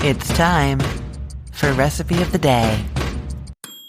It's time for Recipe of the Day.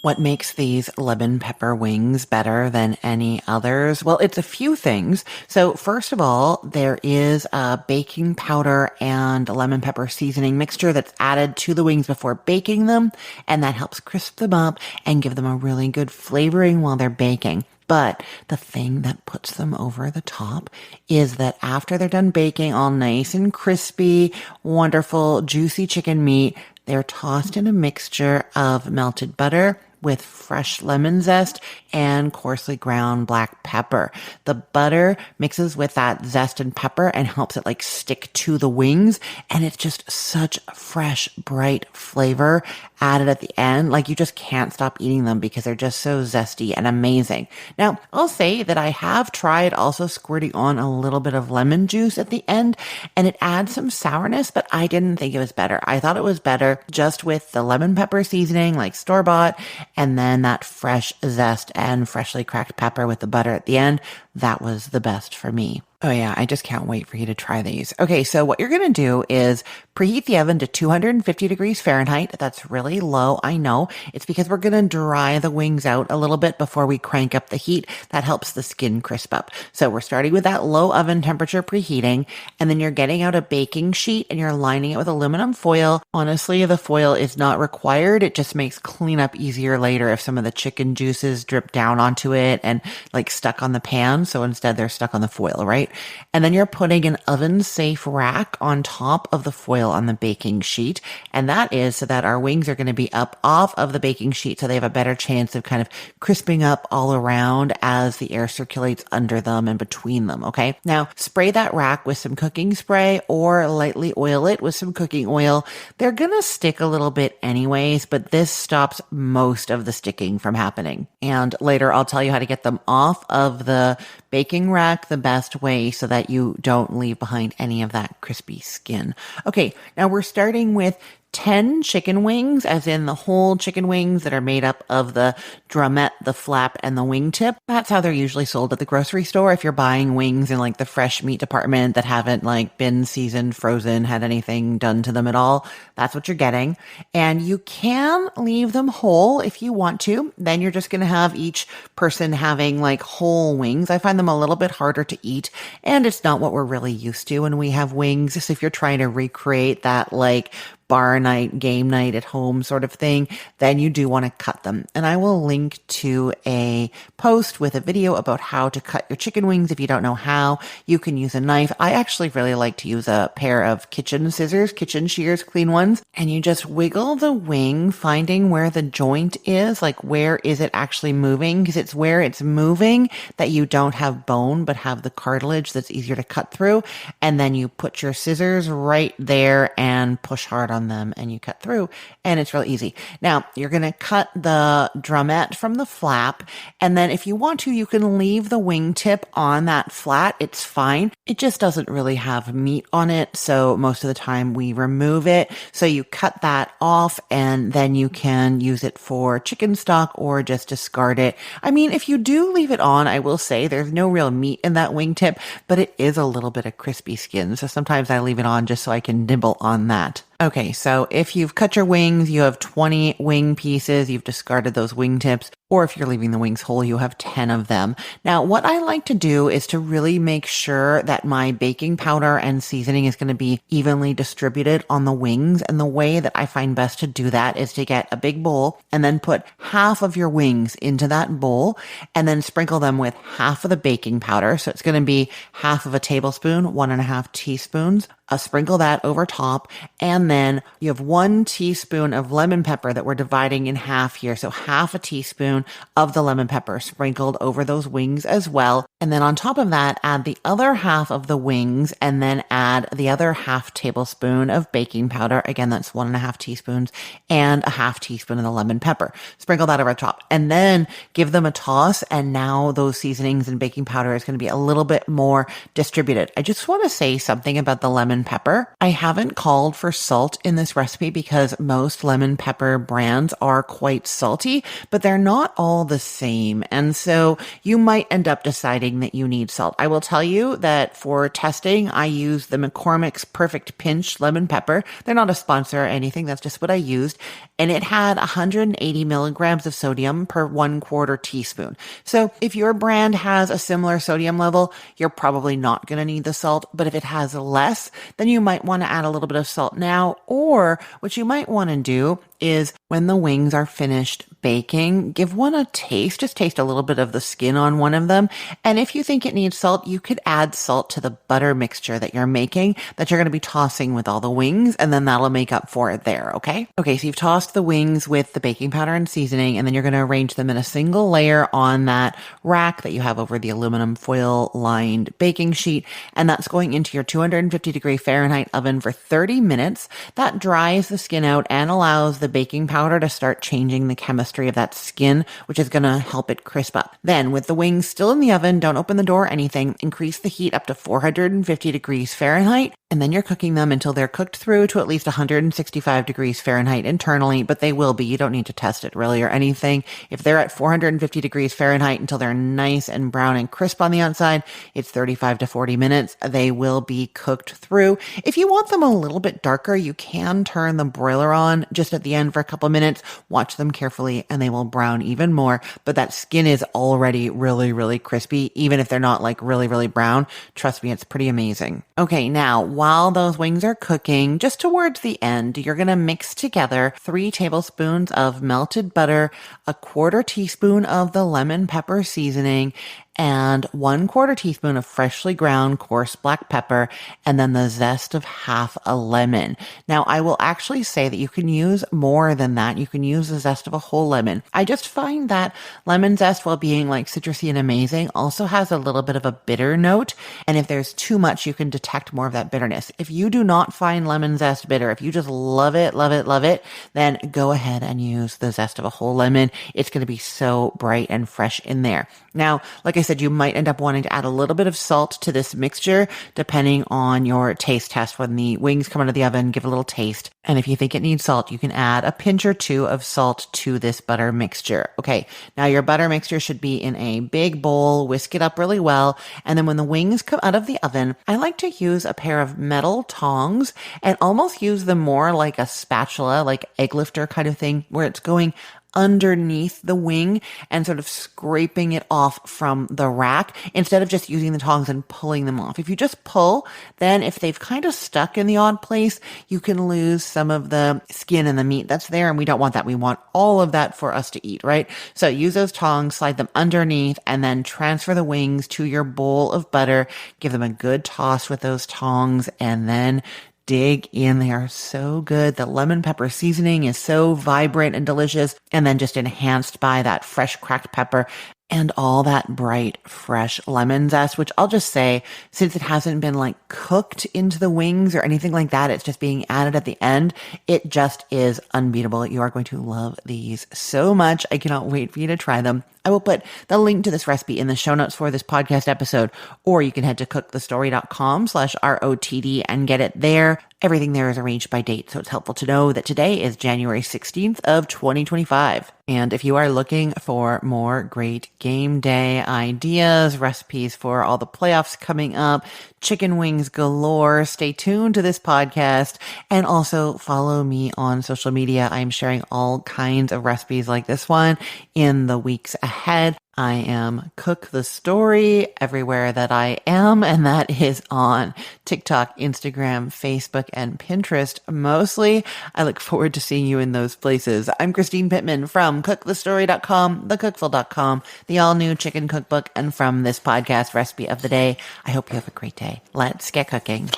What makes these lemon pepper wings better than any others? Well, it's a few things. So first of all, there is a baking powder and lemon pepper seasoning mixture that's added to the wings before baking them, and that helps crisp them up and give them a really good flavoring while they're baking. But the thing that puts them over the top is that after they're done baking all nice and crispy, wonderful, juicy chicken meat, they're tossed in a mixture of melted butter with fresh lemon zest and coarsely ground black pepper. The butter mixes with that zest and pepper and helps it like stick to the wings. And it's just such fresh, bright flavor added at the end. Like you just can't stop eating them because they're just so zesty and amazing. Now, I'll say that I have tried also squirting on a little bit of lemon juice at the end, and it adds some sourness, but I didn't think it was better. I thought it was better just with the lemon pepper seasoning, like store-bought, and then that fresh zest and freshly cracked pepper with the butter at the end. That was the best for me. Oh yeah, I just can't wait for you to try these. Okay, so what you're going to do is preheat the oven to 250 degrees Fahrenheit. That's really low, I know. It's because we're going to dry the wings out a little bit before we crank up the heat. That helps the skin crisp up. So we're starting with that low oven temperature preheating, and then you're getting out a baking sheet and you're lining it with aluminum foil. Honestly, the foil is not required. It just makes cleanup easier later if some of the chicken juices drip down onto it and like stuck on the pan. So instead they're stuck on the foil, right? And then you're putting an oven-safe rack on top of the foil on the baking sheet. And that is so that our wings are going to be up off of the baking sheet so they have a better chance of kind of crisping up all around as the air circulates under them and between them, okay? Now, spray that rack with some cooking spray or lightly oil it with some cooking oil. They're going to stick a little bit anyways, but this stops most of the sticking from happening. And later I'll tell you how to get them off of the baking rack the best way so that you don't leave behind any of that crispy skin. Okay, now we're starting with 10 chicken wings, as in the whole chicken wings that are made up of the drumette, the flap, and the wingtip. That's how they're usually sold at the grocery store. If you're buying wings in like the fresh meat department that haven't like been seasoned, frozen, had anything done to them at all, that's what you're getting. And you can leave them whole if you want to. Then you're just going to have each person having like whole wings. I find them a little bit harder to eat, and it's not what we're really used to when we have wings. So if you're trying to recreate that like bar night, game night at home sort of thing, then you do want to cut them. And I will link to a post with a video about how to cut your chicken wings. If you don't know how, you can use a knife. I actually really like to use a pair of kitchen scissors, kitchen shears, clean ones, and you just wiggle the wing, finding where the joint is, like where is it actually moving? Because it's where it's moving that you don't have bone, but have the cartilage that's easier to cut through. And then you put your scissors right there and push hard on them and you cut through, and it's really easy. Now you're going to cut the drumette from the flap, and then if you want to, you can leave the wingtip on that flat. It's fine. It just doesn't really have meat on it, so most of the time we remove it. So you cut that off, and then you can use it for chicken stock or just discard it. I mean, if you do leave it on, I will say there's no real meat in that wingtip, but it is a little bit of crispy skin. So sometimes I leave it on just so I can nibble on that. Okay, so if you've cut your wings, you have 20 wing pieces, you've discarded those wing tips, or if you're leaving the wings whole, you have 10 of them. Now, what I like to do is to really make sure that my baking powder and seasoning is going to be evenly distributed on the wings. And the way that I find best to do that is to get a big bowl and then put half of your wings into that bowl and then sprinkle them with half of the baking powder. So it's going to be half of a tablespoon, 1.5 teaspoons. Sprinkle that over top, and then you have 1 teaspoon of lemon pepper that we're dividing in half here. So half a teaspoon of the lemon pepper sprinkled over those wings as well. And then on top of that, add the other half of the wings, and then add the other half tablespoon of baking powder. Again, that's 1.5 teaspoons, and a half teaspoon of the lemon pepper. Sprinkle that over the top, and then give them a toss. And now those seasonings and baking powder is going to be a little bit more distributed. I just want to say something about the lemon pepper. I haven't called for salt in this recipe because most lemon pepper brands are quite salty, but they're not not all the same. And so you might end up deciding that you need salt. I will tell you that for testing, I use the McCormick's Perfect Pinch lemon pepper. They're not a sponsor or anything. That's just what I used. And it had 180 milligrams of sodium per 1/4 teaspoon. So if your brand has a similar sodium level, you're probably not going to need the salt. But if it has less, then you might want to add a little bit of salt now. Or what you might want to do is when the wings are finished baking, give one a taste. Just taste a little bit of the skin on one of them. And if you think it needs salt, you could add salt to the butter mixture that you're making, that you're going to be tossing with all the wings, and then that'll make up for it there, okay? Okay, so you've tossed the wings with the baking powder and seasoning, and then you're going to arrange them in a single layer on that rack that you have over the aluminum foil lined baking sheet, and that's going into your 250-degree Fahrenheit oven for 30 minutes. That dries the skin out and allows the baking powder to start changing the chemistry of that skin, which is going to help it crisp up. Then, with the wings still in the oven, don't open the door or anything, increase the heat up to 450 degrees Fahrenheit, and then you're cooking them until they're cooked through to at least 165 degrees Fahrenheit internally, but they will be. You don't need to test it really or anything. If they're at 450 degrees Fahrenheit until they're nice and brown and crisp on the outside, it's 35 to 40 minutes. They will be cooked through. If you want them a little bit darker, you can turn the broiler on just at the end for a couple minutes. Watch them carefully and they will brown even more, but that skin is already really, really crispy, even if they're not like really, really brown. Trust me, it's pretty amazing. Okay, now, while those wings are cooking, just towards the end, you're going to mix together 3 tablespoons of melted butter, a 1/4 teaspoon of the lemon pepper seasoning, and 1/4 teaspoon of freshly ground coarse black pepper, and then the zest of half a lemon. Now, I will actually say that you can use more than that. You can use the zest of a whole lemon. I just find that lemon zest, while being like citrusy and amazing, also has a little bit of a bitter note. And if there's too much, you can detect more of that bitterness. If you do not find lemon zest bitter, if you just love it, love it, love it, then go ahead and use the zest of a whole lemon. It's going to be so bright and fresh in there. Now, like I said, you might end up wanting to add a little bit of salt to this mixture, depending on your taste test. When the wings come out of the oven, give a little taste. And if you think it needs salt, you can add a pinch or 2 of salt to this butter mixture. Okay, now your butter mixture should be in a big bowl. Whisk it up really well. And then when the wings come out of the oven, I like to use a pair of metal tongs and almost use them more like a spatula, like egg lifter kind of thing, where it's going underneath the wing and sort of scraping it off from the rack instead of just using the tongs and pulling them off. If you just pull, then if they've kind of stuck in the odd place, you can lose some of the skin and the meat that's there, and we don't want that. We want all of that for us to eat, right? So use those tongs, slide them underneath, and then transfer the wings to your bowl of butter. Give them a good toss with those tongs, and then dig in. They are so good. The lemon pepper seasoning is so vibrant and delicious, and then just enhanced by that fresh cracked pepper and all that bright, fresh lemon zest, which I'll just say, since it hasn't been like cooked into the wings or anything like that, it's just being added at the end. It just is unbeatable. You are going to love these so much. I cannot wait for you to try them. I will put the link to this recipe in the show notes for this podcast episode, or you can head to cookthestory.com/ROTD and get it there. Everything there is arranged by date, so it's helpful to know that today is January 16th of 2025. And if you are looking for more great game day ideas, recipes for all the playoffs coming up, chicken wings galore, stay tuned to this podcast and also follow me on social media. I'm sharing all kinds of recipes like this one in the weeks ahead. I am Cook the Story everywhere that I am, and that is on TikTok, Instagram, Facebook, and Pinterest mostly. I look forward to seeing you in those places. I'm Christine Pittman from cookthestory.com, thecookful.com, the all-new chicken cookbook, and from this podcast, Recipe of the Day. I hope you have a great day. Let's get cooking.